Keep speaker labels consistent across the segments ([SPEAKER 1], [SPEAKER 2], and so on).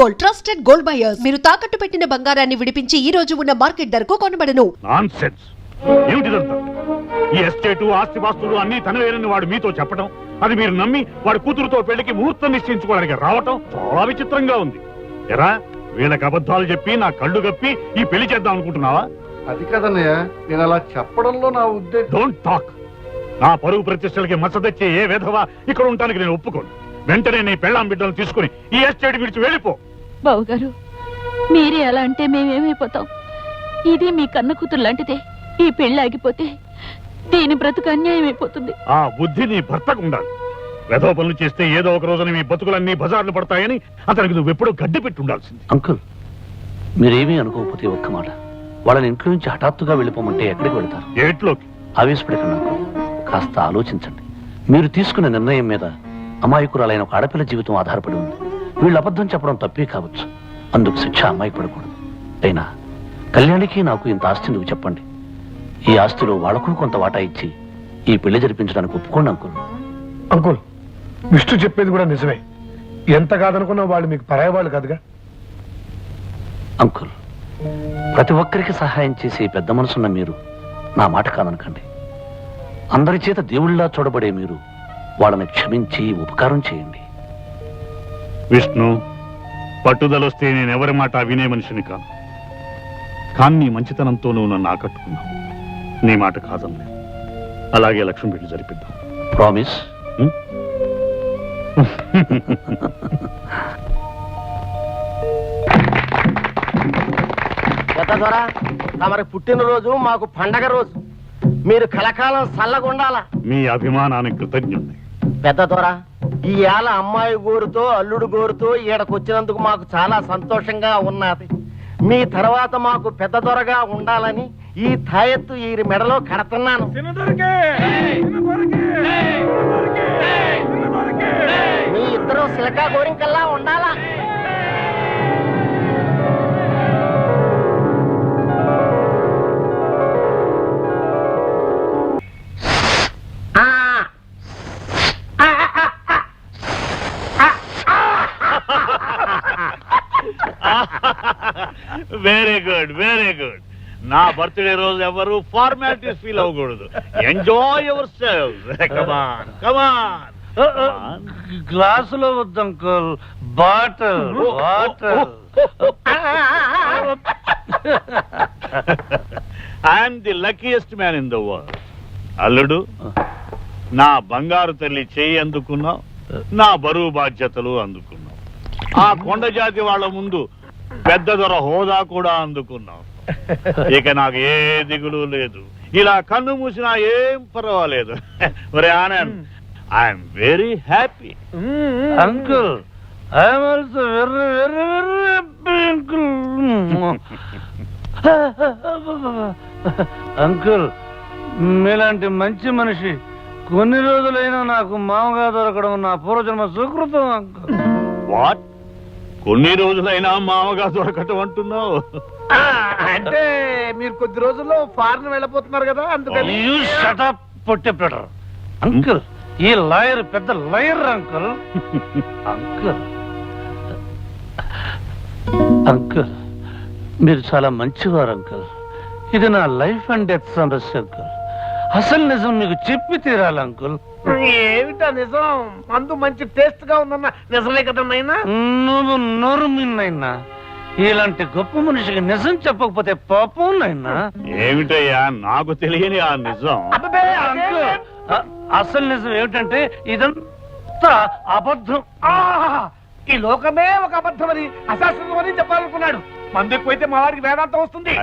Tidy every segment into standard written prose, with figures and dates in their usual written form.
[SPEAKER 1] Gold, trusted gold buyers. మీరు తాకట్టు పెట్టిన బంగారాన్ని విడిపించి ఈ రోజు ఉన్న మార్కెట్ ధరకు కొనబడను.
[SPEAKER 2] నాన్సెన్స్. ఏమిటిదంతా? ఈ ఎస్టేటు ఆస్తిపాస్తులు అన్ని తనవేనని వాడు మీతో చెప్పడం, అది మీరు నమ్మి వాడి కూతురుతో పెళ్లికి ముహూర్తం నిశ్చయించుకోవడానికి రావటం చాలా విచిత్రంగా ఉంది. ఎరా, వీళ్ళకి అబద్ధాలు చెప్పి నా కళ్ళు గప్పి ఈ పెళ్లి చేద్దాం అనుకుంటున్నావా?
[SPEAKER 3] అది కదన్నయ్య, నేను అలా చెప్పడంలో నా ఉద్దేశం.
[SPEAKER 2] Don't talk. నా పరువు ప్రతిష్టలకి మచ్చ తెచ్చే ఏ విధవా ఇక్కడ ఉండటానికి నేను ఒప్పుకోను. వెంటనే నీ పెళ్ళాం బిడ్డలు తీసుకుని ఈ ఎస్టేట్ విడిచి వెళ్ళిపో.
[SPEAKER 4] బావు గారు, మీరే అలా అంటే మేమేమైపోతాం? ఇది మీ కన్న కూతురు లాంటిదే. ఈ పెళ్లి ఆగిపోతే దీని బ్రతుకు అన్యాయం అయిపోతుంది.
[SPEAKER 2] ఆ బుద్ధి నీ భర్తకు ఉండాలి. వెధవ పనులు చేస్తే ఏదో ఒక రోజున మీ బతుకులన్నీ బజార్లు పడతాయని అతనికి నువ్వెప్పుడూ గడ్డి పెట్టి ఉండాల్సింది.
[SPEAKER 5] అంకుల్, మీరేమీ అనుకోకపోతే ఒక్క మాట, వాళ్ళని ఇంట్లో నుంచి హఠాత్తుగా వెళ్ళిపోమంటే ఎక్కడికి వెళ్తారు?
[SPEAKER 2] ఏట్లోకి.
[SPEAKER 5] ఆవేశపడకండి అంకుల్, కాస్త ఆలోచించండి. మీరు తీసుకున్న నిర్ణయం మీద అమాయకురాలైన ఒక ఆడపిల్ల జీవితం ఆధారపడి ఉంది. వీళ్ళు అబద్ధం చెప్పడం తప్పే కావచ్చు, అందుకు శిక్ష అమ్మాయి పడకూడదు. అయినా కళ్యాణికి నాకు ఇంత ఆస్తి నువ్వు చెప్పండి. ఈ ఆస్తిలో వాళ్లకు కొంత వాటా ఇచ్చి ఈ పెళ్లి జరిపించడానికి ఒప్పుకోండి అంకుల్.
[SPEAKER 3] అంకుల్, విష్ణు చెప్పేది కూడా నిజమే. ఎంత కాదనుకున్నా వాళ్ళు మీకు పరాయి వాళ్ళు కాదుగా.
[SPEAKER 5] అంకుల్, ప్రతి ఒక్కరికి సహాయం చేసే పెద్ద మనసున్న మీరు నా మాట కాదనకండి. అందరి చేత దేవుళ్ళలా చూడబడే మీరు వాళ్ళని క్షమించి ఉపకారం చేయండి.
[SPEAKER 2] విష్ణు, పట్టుదలొస్తే నేనెవరి మాట వినే మనిషిని కాను. కానీ నీ మంచితనంతో నువ్వు నన్ను ఆకట్టుకున్నావు. నీ మాట కాదన్నా. అలాగే లక్ష్మి పెళ్లి జరిపిద్దాం.
[SPEAKER 5] ప్రామిస్?
[SPEAKER 6] ద్వారా తమరి పుట్టినరోజు మాకు పండగ రోజు. మీరు కలకాలం చల్లగుండాల.
[SPEAKER 2] మీ అభిమానానికి కృతజ్ఞుణ్ణి.
[SPEAKER 6] పెద్ద దొర, ఈ ఏళ అమ్మాయి గోరుతో అల్లుడు గోరుతో ఈడకొచ్చినందుకు మాకు చాలా సంతోషంగా ఉన్నది. మీ తర్వాత మాకు పెద్ద దొరగా ఉండాలని ఈ తాయెత్తు ఈ మెడలో కడుతున్నాను. మీ ఇద్దరు సిలకా గోరింకల్లా ఉండాలా.
[SPEAKER 2] Very good, very good. నా బర్త్డే రోజు ఎవరు ఫార్మాలిటీస్ ఫీల్ అవ్వకూడదు. Enjoy yourself. Come on come on.
[SPEAKER 5] గ్లాసులో వద్దు uncle, bottle water.
[SPEAKER 2] I'm the luckiest man in the world. అల్లుడు, నా బంగారు తల్లి చేయి అందుకున్నావు, నా బరువు బాధ్యతలు అందుకున్నావు. ఆ కొండ జాతి వాళ్ళ ముందు పెద్ద దొర హోదా కూడా అందుకున్నావు. ఇక నాకు ఏ దిగులు లేదు. ఇలా కన్ను మూసినా ఏం పర్వాలేదు. ఒరే Anand, I'm very happy.
[SPEAKER 5] Uncle, I'm also very very very happy uncle. Uncle, మీలాంటి మంచి మనిషి కొన్ని రోజులైనా నాకు మామగా దొరకడం నా పూర్వజన్మ సుకృతం అంకుల్.
[SPEAKER 2] వాట్? కొన్ని రోజులైనా మామగా దొరకటం అంటున్నావు?
[SPEAKER 6] అంటే మీరు కొద్ది రోజుల్లో ఫారెన్ వెళ్ళిపోతున్నారు కదా, అందుకని.
[SPEAKER 5] అంకుల్, ఈ లాయర్ పెద్ద లాయర్ అంకుల్. అంకుల్, అంకుల్, మీరు చాలా మంచివారు అంకుల్. ఇది నా లైఫ్ అండ్ డెత్ సమస్య అంకుల్. అసలు నిజం మీకు చెప్పి తీరాలి అంకుల్.
[SPEAKER 6] ఏమిటా నిజం? మందు మంచి టేస్ట్ గా ఉందన్న నిజమే కదా నైనా?
[SPEAKER 5] నువ్వు నోరు మిన్నైనా ఇలాంటి గొప్ప మనిషికి నిజం చెప్పకపోతే పాపం నైనా.
[SPEAKER 2] ఏమిటయ్యా నాకు తెలియని ఆ నిజం?
[SPEAKER 5] అంకుల్, అసలు నిజం ఏమిటంటే ఇదంతా అబద్ధం.
[SPEAKER 6] ఈ లోకమే ఒక అబద్ధమని అశాస్త్రమని చెప్పాలనుకున్నాడు. మందు ఎక్కువైతే మా వారికి వేదాంతం వస్తుంది.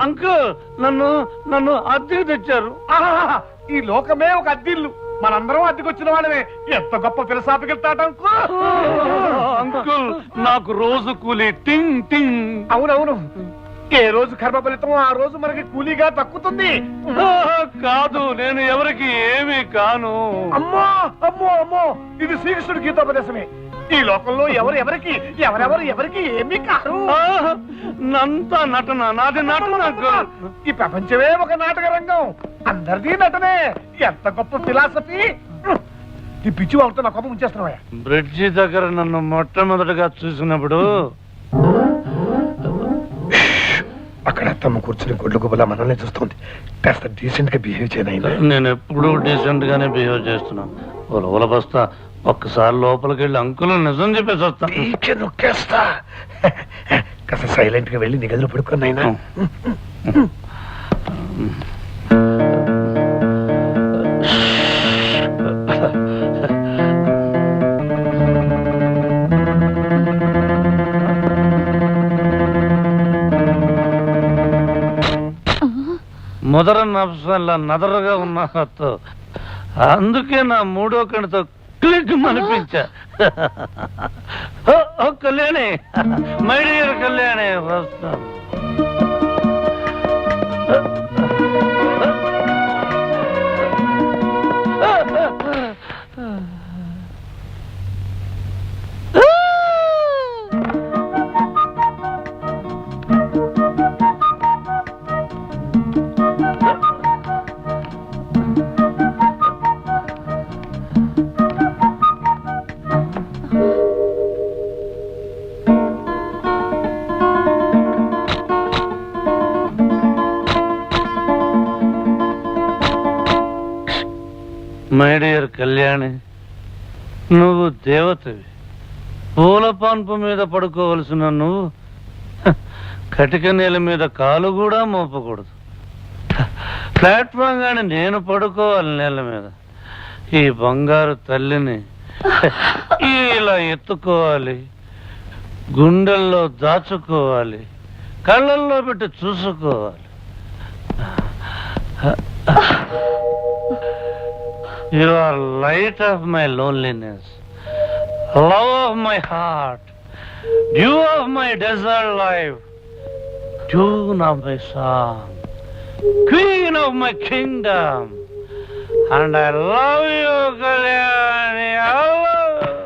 [SPEAKER 5] అంకుల్, నన్ను అద్దెకు తెచ్చారు.
[SPEAKER 6] ఈ లోకమే ఒక అద్దిల్లు, మనందరం అద్దెకొచ్చిన వాళ్ళమే. ఎంత గొప్ప ఫిలసాఫికల్ థాట్
[SPEAKER 5] అంకుల్, నాకు రోజు కూలీ టింగ్ టింగ్.
[SPEAKER 6] అవునవును, ఏ రోజు కర్మ ఫలితం ఆ రోజు మనకి కూలీగా దక్కుతుంది.
[SPEAKER 5] కాదు, నేను ఎవరికి ఏమీ కాను.
[SPEAKER 6] అమ్మో అమ్మో అమ్మో, ఇది శ్రీకృష్ణుడి గీతోపదేశమే. ఈ లోకంలో ఎవరెవరికి ఏమీ కారు.
[SPEAKER 5] నంతా నటన, నాది నటన అంకుల్.
[SPEAKER 6] ఈ ప్రపంచమే ఒక నాటక రంగం, అందరిది నటనే. ఎంత గొప్ప ఫిలాసఫీ.
[SPEAKER 3] ఈ పిచ్చి వాళ్ళతో నా కోపం ఉంచేస్తున్నావా?
[SPEAKER 5] బ్రిడ్జి దగ్గర నన్ను మొట్టమొదటిగా చూసినప్పుడు
[SPEAKER 3] అక్కడ అత్తమ్మ కూర్చుని గుడ్లు గుబలా మనల్ని చూస్తుంది. కాస్త డీసెంట్ గా బిహేవ్ చేయనైనా.
[SPEAKER 5] నేను ఎప్పుడూ డీసెంట్ గానే బిహేవ్ చేస్తున్నాను. ఉల బస్తా ఒక్కసారి లోపలికి వెళ్ళి అంకులు నిజం చెప్పేసి వస్తా.
[SPEAKER 3] నొక్కేస్తా. కాస్త సైలెంట్ గా వెళ్ళి నీ గదిలో పడుకున్నాయినా.
[SPEAKER 5] మొదర నఫ్సల్లా నదరగా ఉన్న హత్తు. అందుకే నా మూడో కణితో క్లిక్ అనిపించా. కళ్యాణి, మై డియర్ కళ్యాణి, వస్తాను. మై డియర్ కళ్యాణి, నువ్వు దేవతవి. పూల పాన్పు మీద పడుకోవలసిన నువ్వు కటిక నేల మీద కాలు కూడా మోపకూడదు. ప్లాట్ఫామ్ గాని నేను పడుకోవాలి నేల మీద. ఈ బంగారు తల్లిని ఇలా ఎత్తుకోవాలి, గుండెల్లో దాచుకోవాలి, కళ్ళల్లో పెట్టి చూసుకోవాలి. You are light of my loneliness, love of my heart, dew of my desert life, tune of my song, queen of my kingdom, and I love you, Kalyani, I love you.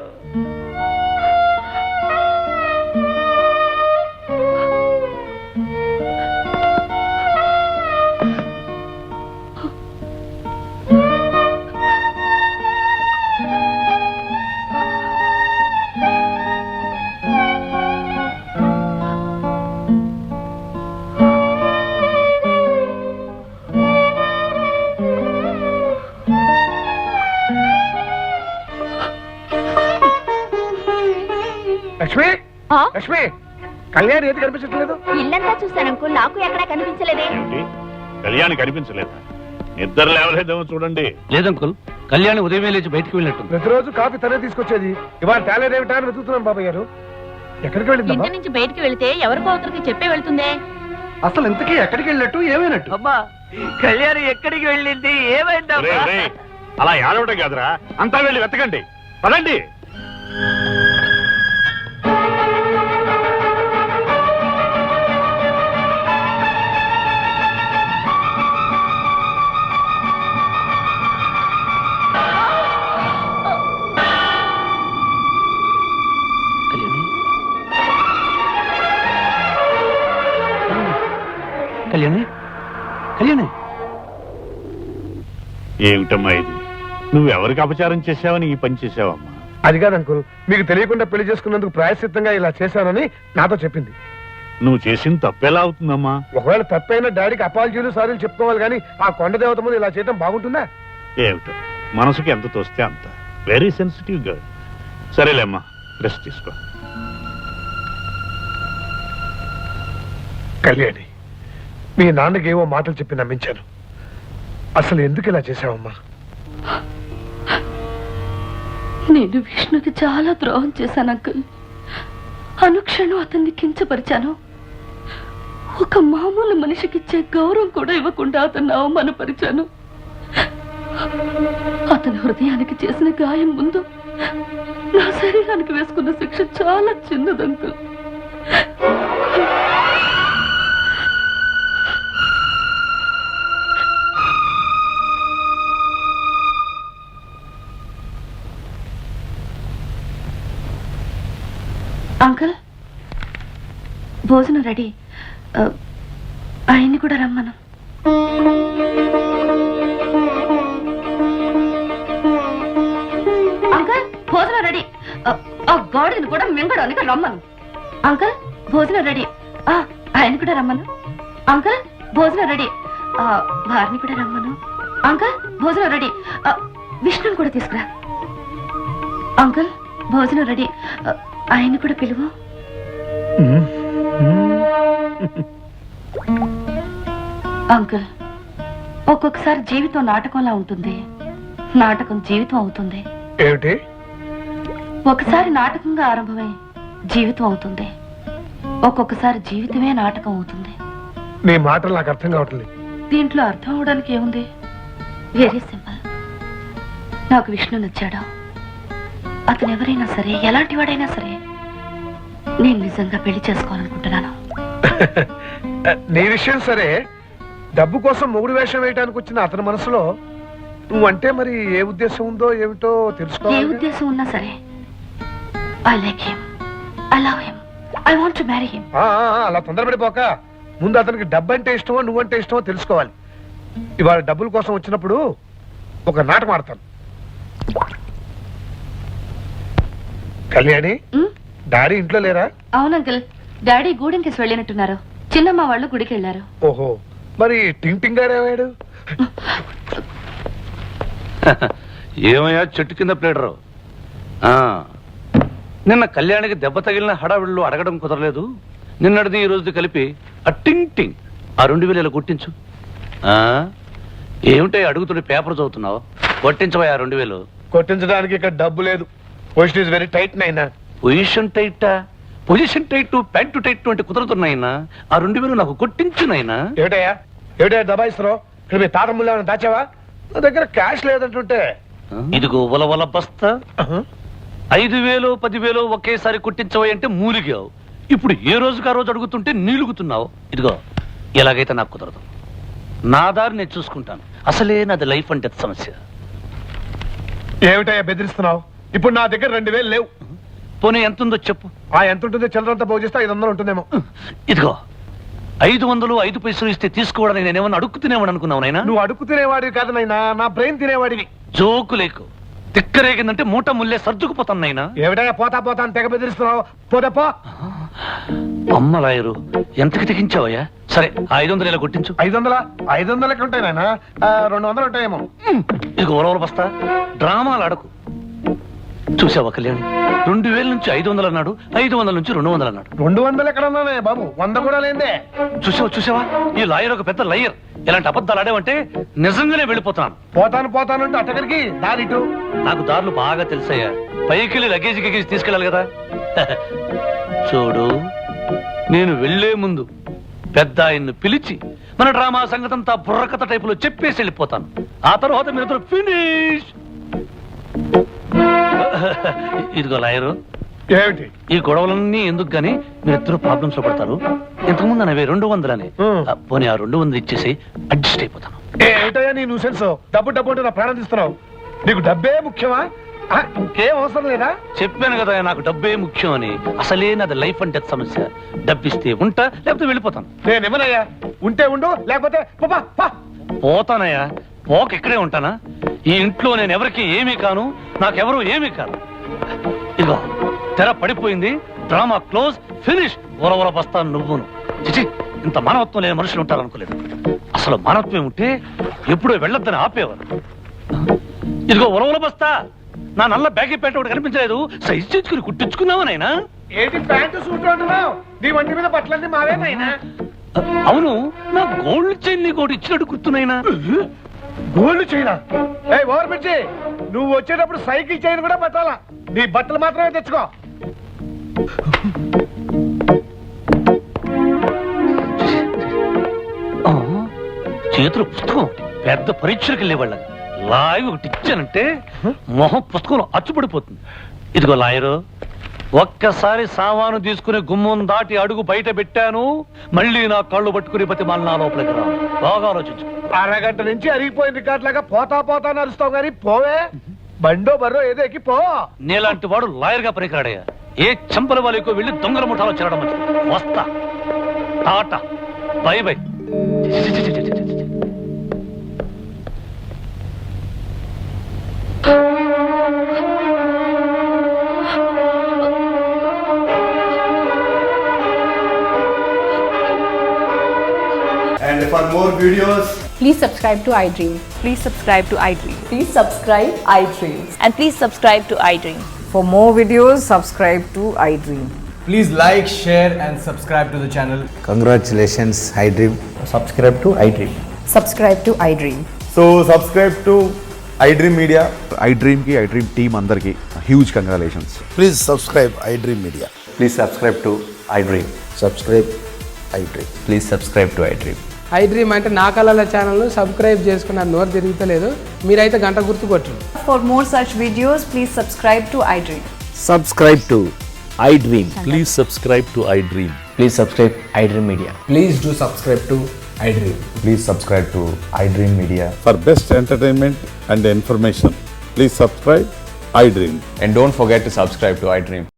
[SPEAKER 3] Lakshmi, Lakshmi, Kalyan ఏది కనిపించట్లేదు?
[SPEAKER 4] ఇల్లంతా చూశాను uncle, నాకు ఎక్కడా కనిపించలేదే.
[SPEAKER 2] ఏమిటి, కళ్యాణి కనిపించలేదా? నిద్ర లేవలేదేమో చూడండి.
[SPEAKER 5] లేదంకుల్, కళ్యాణి ఉదయమే లేచి బయటికి వెళ్ళినట్టు.
[SPEAKER 3] ప్రతిరోజు కాఫీ తనే తీసుకొచ్చేది. ఇవాళ టాలెంట్ ఏమిటా అని వెతుకుతున్నాను బాబాయ్ గారు. ఎక్కడికి వెళ్ళింది?
[SPEAKER 4] ఇంటి నుంచి బయటికి వెళితే ఎవరికో ఒకరికి చెప్పే వెళ్తుందే.
[SPEAKER 3] అసలు ఇంతకీ ఎక్కడికి వెళ్ళినట్టు, ఏమైనట్టు?
[SPEAKER 6] అమ్మా, కళ్యాణి ఎక్కడికి వెళ్ళింది, ఏమైందమ్మా?
[SPEAKER 2] రేయ్, రేయ్, అలా ఏడవటం కాదురా, అంతా వెళ్ళి వెతకండి, పదండి.
[SPEAKER 5] కళ్యాణి, కళ్యాణి,
[SPEAKER 2] ఏమిటమ్మా ఇది? నువ్వెవరికి అపచారం చేశావని ఈ పని చేసావమ్మా?
[SPEAKER 3] అది కాదు అంకుల్, మీకు తెలియకుండా పెళ్లి చేసుకున్నందుకు ప్రాయశ్చిత్తంగా ఇలా చేశానని నాతో చెప్పింది.
[SPEAKER 2] నువ్వు చేసిన తప్పెలా అవుతుందమ్మా?
[SPEAKER 3] ఒకవేళ తప్పైనా డాడీకి అపాలజీలు సారీలు చెప్పుకోవాలి కానీ ఆ కొండ దేవత ముందు ఇలా చేయడం బాగుంటుందా?
[SPEAKER 2] ఏమిటో, మనసుకి ఎంత తోస్తే అంత. Very sensitive girl. సరేలేమ్మా, రెస్ట్ తీసుకో.
[SPEAKER 3] కళ్యాణి, మీ నాన్నకి ఏవో మాటలు చెప్పి నమ్మించాను. అసలు ఎందుకు ఇలా చేశావమ్మా?
[SPEAKER 4] నేను విష్ణుకి చాలా ద్రోహం చేశాను అంకుల్. అనుక్షణం అతన్ని కించపరిచాను. ఒక మామూలు మనిషికిచ్చే గౌరవం కూడా ఇవ్వకుండా అతన్ని అవమానపరిచాను. అతని హృదయానికి చేసిన గాయం ముందు నా శరీరానికి వేసుకున్న శిక్ష చాలా చిన్నది అంకుల్. అంకుల్, భోజనం రెడీ. ఆయన్ని కూడా రమ్మను. ఆ గాడిని కూడా మింగడానికి రమ్మను. అంకల్ భోజనం రెడీ. ఆయన కూడా రమ్మను. అంకల్ భోజనం రెడీ. వారిని కూడా రమ్మను. అంకల్ భోజనం రెడీ. విష్ణుని కూడా తీసుకురా. అంకల్ భోజనం రెడీ. ఆయన కూడా పిలువు. అంకుల్ ఒక్కొక్కసారి జీవితం నాటకంలా ఉంటుంది, నాటకం జీవితం అవుతుంది.
[SPEAKER 3] ఏమిటి?
[SPEAKER 4] ఒకసారి నాటకంగా ఆరంభమై జీవితం అవుతుంది, ఒక్కొక్కసారి జీవితమే నాటకం అవుతుంది.
[SPEAKER 3] నీ మాటలు నాకు అర్థం కావట్లేదు.
[SPEAKER 4] దీంట్లో అర్థం అవడానికి ఏముంది? Very simple. నాకు విష్ణు నచ్చాడు. అతను ఎవరైనా సరే, ఎలాంటి వాడైనా సరే, నేను నిజంగా పెళ్లి చేసుకోవాలనుకుంటున్నాను.
[SPEAKER 3] నీ విషయం సరే, డబ్బు కోసం మొగుడు వేషం వేయడానికి వచ్చిన అతని మనసులో నువ్వంటే మరి ఏ ఉద్దేశం ఉందో ఏమిటో
[SPEAKER 4] ఏ
[SPEAKER 3] తెలుసుకోవాలి.
[SPEAKER 4] ఉద్దేశం ఉన్నా సరే, I like him, I love him, I want to marry him.
[SPEAKER 3] అలా తొందరపడిపోక ముందు అతనికి డబ్బు అంటే ఇష్టమో నువ్వంటే ఇష్టమో తెలుసుకోవాలి. ఇవాళ డబ్బుల కోసం వచ్చినప్పుడు ఒక నాటకం ఆడతాను. కళ్యాణి, డాడీ ఇంట్లో లేరా?
[SPEAKER 4] అవును అంకుల్, డాడీ గూడెంకేసి వెళ్ళినట్టున్నారు. చిన్నమ్మ వాళ్ళు గుడికి వెళ్ళారు.
[SPEAKER 3] ఓహో, మరి టింగ్ టింగ్ గారు ఏమయ్యాడు?
[SPEAKER 5] ఏమయ్యా చెట్టు కింద ప్లేడరు? నిన్న కళ్యాణికి దెబ్బ తగిలిన హడావిళ్ళు అడగడం కుదరలేదు. నిన్నటిది ఈ రోజుది కలిపి ఆ టింగ్ టింగ్ ఆ 2000 కొట్టించు. ఏమిటో అడుగుతుండే పేపర్ చదువుతున్నావు? కొట్టించవా 2000.
[SPEAKER 3] కొట్టించడానికి ఇక్కడ డబ్బు లేదు. పొజిషన్ ఇస్ వెరీ టైట్ నైనా.
[SPEAKER 5] పొజిషన్ టైటా? పొజిషన్ టైట్, ప్యాంటు టైట్ అంటే కుదరతున్నాయినా. ఆ 2000 నాకు కొట్టించునైనా.
[SPEAKER 3] ఏమిటయ్యా ఏమిటయ్యా దబాయిస్తున్నావు? ఇక్కడ మీ తాత ముళ్ళు ఏమైనా దాచావా? నా దగ్గర క్యాష్ లేదంటుంటే.
[SPEAKER 5] ఇదిగో ఉలవల బస్తా. 5000 10,000 ఒకేసారి కొట్టించవా మూలిగావు. ఇప్పుడు ఏ రోజుకి ఆ రోజు అడుగుతుంటే నీలుగుతున్నావు. ఇదిగో ఎలాగైతే నాకు కుదరదు. నా దారి నేను చూసుకుంటాను. అసలే నాది లైఫ్ అండ్ డెత్ సమస్య.
[SPEAKER 3] ఏమిటయ్యా బెదిరిస్తున్నావు? ఇప్పుడు నా దగ్గర 2000 లేవు.
[SPEAKER 5] పోనీ ఎంత ఉందో చెప్పు.
[SPEAKER 3] ఎంత ఉంటుంది? చిల్లరంతా పోగు చేస్తే 500 ఉంటుందేమో.
[SPEAKER 5] ఇదిగో 500 5 పైసలు ఇస్తే తీసుకోవడానికి నేనేమన్నా అడుక్కుతినేవాడు అనుకున్నావు నాయనా?
[SPEAKER 3] నువ్వు అడుగు తినేవాడివి కాదు నాయనా, నా బ్రెయిన్ తినేవాడివి.
[SPEAKER 5] జోకు లేకు. తిక్కరేగిందంటే మూట ముల్లే సర్దుకుపోతాను నాయనా.
[SPEAKER 3] ఏమిటయ్యా పోతా పోతా అని తెగ బెదిరిస్తున్నావు? పోతే పో.
[SPEAKER 5] అమ్మ లాయరు ఎంతకి తెగించావయ్యా? సరే 500 ఇలా కొట్టించు.
[SPEAKER 3] 500 ఉంటాయి నాయన. 200 ఉంటాయేమో.
[SPEAKER 5] ఇదిగో ఉలవల బస్తా. డ్రామాలు ఆడకు. చూసావా కళ్యాణి, 2000 నుంచి 500 అన్నాడు, 500 నుంచి 200 అన్నాడు.
[SPEAKER 3] 200 ఎక్కడ ఉన్నానే బాబు? 100 కూడా లేదే.
[SPEAKER 5] చూసావా ఈ లాయర్ ఒక పెద్ద లయర్. ఇలాంటి అబద్ధాలు ఆడేవంటే నిజంగానే వెళ్ళిపోతున్నాను.
[SPEAKER 3] పోతాను అంటే అట్టగలికి దారిటు.
[SPEAKER 5] నాకు దారులు బాగా తెలుసయ్యా. పైకి లగేజ్ తీసుకెళ్ళాలి కదా. చూడు, నేను వెళ్లే ముందు పెద్ద ఆయన్ను పిలిచి మన డ్రామా సంగతంతా బుర్రకథ టైపులో చెప్పేసి వెళ్ళిపోతాను. ఆ తర్వాత మీరు ఫినిష్. ఇదిగో లాయరు,
[SPEAKER 3] ఏమిటి
[SPEAKER 5] ఈ గొడవలన్నీ ఎందుకు గానీ మీరిద్దరు ప్రాబ్లమ్స్ లో పడతారు. ఇంతకుముందు అనేవి 200 అని. పోనీ ఆ 200 ఇచ్చేసి అడ్జస్ట్ అయిపోతాను.
[SPEAKER 3] ఏమిటయ్యా నీ న్యూసెన్స్? డబ్బు అంటే నా ప్రాణం తీస్తున్నావు. నీకు డబ్బే ముఖ్యమా? ఇంకేం అవసరం లేదా?
[SPEAKER 5] చెప్పాను కదా నాకు డబ్బే ముఖ్యం అని. అసలే నాది లైఫ్ అండ్ డెత్ సమస్య. డబ్బిస్తే ఉంటా, లేకపోతే వెళ్ళిపోతాను.
[SPEAKER 3] నేనేమనయ్యా? ఉంటే ఉండు, లేకపోతే
[SPEAKER 5] పోతానయ్యా. పోక ఇక్కడే ఉంటానా? ఈ ఇంట్లో నేను ఎవరికి ఏమీ కాను, నాకెవరూ ఏమీ కాను. ఇదిగో తెర పడిపోయింది. Drama close, finish. ఊరవర బస్తాను నువ్వును. చిచి, ఇంత మానవత్వం లేని మనుషులు ఉంటారు అనుకోలేదు. అసలు మానవత్వం ఉంటే ఎప్పుడో వెళ్ళొద్దని ఆపేవారు. ఇదిగో ఉరవల బస్తా. నా నల్ల బ్యాగీ ప్యాంట్ ఒకటి కనిపించలేదు. సైజ్ చేసుకుని కుట్టించుకున్నావా నాయనా?
[SPEAKER 3] ఏంటి ప్యాంటు సూట్ అంటున్నావు? నీ వంటి మీద బట్టలన్నీ మావేనాయినా?
[SPEAKER 5] అవును, నా గోల్డ్ చైన్ నీకు ఒకటి ఇచ్చినట్టు గుర్తున్నాయినా?
[SPEAKER 3] Gold China? ఓవర్ పిచ్చి, నువ్వు వచ్చేటప్పుడు సైకిల్ చైన్ కూడా పట్టాలా? నీ బట్టలు మాత్రమే తెచ్చుకో.
[SPEAKER 5] చేతులు పుస్తకం పెద్ద పరీక్షలకు వెళ్ళేవాళ్ళగా లాయర్ ఒకటి ఇచ్చానంటే మొహం పుస్తకంలో అచ్చుపడిపోతుంది. ఇదిగో లాయరు, ఒక్కసారి సామాను తీసుకుని గుమ్మం దాటి అడుగు బయట పెట్టాను, మళ్ళీ నా కళ్ళు పట్టుకుని ప్రతి మళ్ళా లోపలికి రా. బాగా ఆలోచించు.
[SPEAKER 3] అరగంట నుంచి అరిగిపోయిన రికార్డులాగా పోతా నడుస్తావు కానీ పోవే. బండో బర్రో ఏదో ఎక్కి పో.
[SPEAKER 5] నీలాంటి వాడు లాయర్ గా పనికిరాడయ్యా. ఏ చంపల వాళ్ళకు వెళ్ళి దొంగల ముఠాలో చేరడం మంచిది. వస్తా. Tata, by by.
[SPEAKER 7] for more videos,
[SPEAKER 8] Please subscribe to iDream.
[SPEAKER 9] Please subscribe to iDream.
[SPEAKER 8] Please subscribe iDream.
[SPEAKER 9] And please subscribe to iDream.
[SPEAKER 8] For more videos, subscribe to iDream.
[SPEAKER 7] please like, share and subscribe to the channel.
[SPEAKER 10] Congratulations, iDream.
[SPEAKER 5] Subscribe to iDream.
[SPEAKER 8] Subscribe to iDream.
[SPEAKER 7] So subscribe to iDream Media.
[SPEAKER 11] iDream team అందరికి huge congratulations.
[SPEAKER 10] Please subscribe iDream Media.
[SPEAKER 5] Please subscribe to iDream.
[SPEAKER 10] Subscribe iDream.
[SPEAKER 5] Please subscribe to iDream.
[SPEAKER 8] iDream అంటే నా కళల ఛానల్ను subscribe చేసుకున్న నోరు తిరుగుతలేదు. మీరైతే గంట గుర్తు కొట్టండి.
[SPEAKER 9] For more such videos, please subscribe to iDream.
[SPEAKER 5] Subscribe to iDream.
[SPEAKER 2] Please subscribe to iDream.
[SPEAKER 5] Please subscribe iDream Media.
[SPEAKER 10] Please do subscribe to iDream.
[SPEAKER 11] Please subscribe to iDream Media.
[SPEAKER 2] For best entertainment and information please subscribe iDream.
[SPEAKER 7] And don't forget to subscribe to iDream.